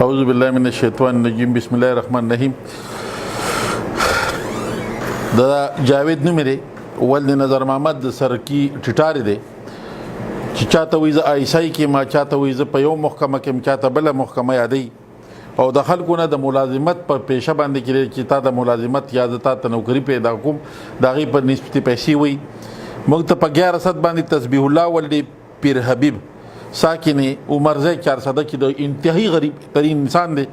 اعوذ باللہ من الشیطان الرجیم بسم الله الرحمن الرحیم. دا جاوید نوم دی ولد نظر محمد سرکی ټټاری دی چې چاته وایي زه آیسای کې ما چاته وایي زه په یو محکمه کې چاته بله محکمه یادوي او د خلکو نه د ملازمت په پیشه باندې کې چې تا د ملازمت یا د تا ته نوکري پیدا کوم د هغې په نسبتي پیسې وایي. موږ ته په 1100 باندې تسبیح الله ولد پیر حبیب ساکن عمرزه 400 کې د انتهایی غریب ترین انسان دی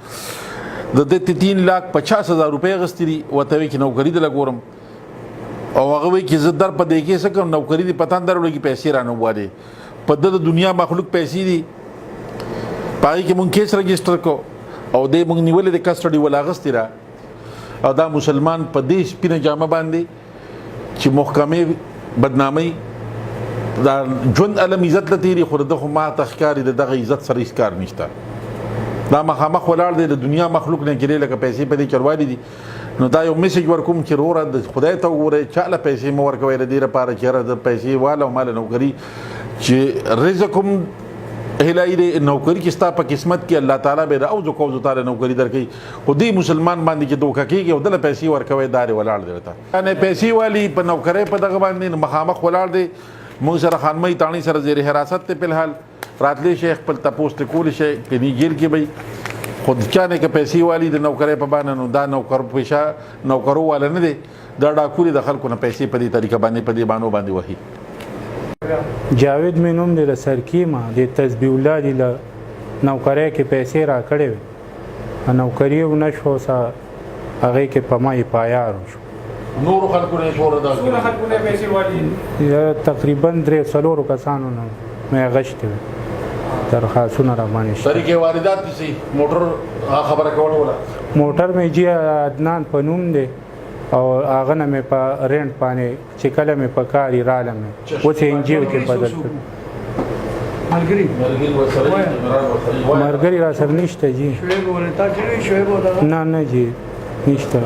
د 3,50,000 روپۍ غستی دي ورته وایي چې نوکري د لګورم او هغه وایي چې زه در په دې کې څه کوم نوکري دي پتان در وړي پیسې رانه ووالی په د دنیا مخلوق پیسې دي په هغې کې مونږ کیس رجسټر کو او دی مونږ نیولې د کسټډي ول اغستې را او دا مسلمان په دې سپینه جامه باندې چې محکمې بدنامۍ دا ژوند علم عزت له تیري خو دغه ما ته ښکاري د دغه عزت سره هېڅ کار نشته. دا مخامخ ولاړ دی د دنیا مخلوق نه ګیرې لکه پیسې په دې چروالی دي. نو دا یو میسج ورکوم چې وروره د خدای ته وګورئ چا له پیسې مه ورکوئ د دې لپاره چې یاره د پیسې واله او ماله نوکري چې رزق هم الهي دی نوکري چې ستا په قسمت کې الله تعالی به د اوزو کوزو تعالی نوکري درکوي خو دې مسلمان باندې چې دوکه کېږي او دله پیسې ورکوئ دا ولاړ دی ورته یعنې پیسې والي په نوکرۍ په دغه باندې مخامخ ولاړ دی. موږ سره خانمۍ تاڼۍ سره زیر حراست دی فلحال راتلی شي خپل تپوس ترې کولی شي کني جیل کې به خو چا نه که پیسې والي د نوکرۍ په باندې نو دا نوکر پیشه نوکرو والا نه دی دا ډاکو دی د خلکو نه پیسې په دې طریقه باندې په دې بانو باندې وهي. جاوید مې نوم دی د سرکي ما د تسبیح الله دی له نوکرۍ کې پیسې راکړې وې نوکري ونه شو هغې کې په ما یې پایار وشو نورو خلکو نه شوره دا پیسې والي تقریبا 3-4 کسانو نه مې غشتې وې درخواستونه را باندې طریقې واردات دي موټر خبره کوله ولا موټر مې جی عدنان په نوم دی او هغه نه مې په رینټ باندې چې کله مې په کار یې راله مې اوس یې انجیل کې بدل کړ ملګري را سره نشته جی نه جی نشته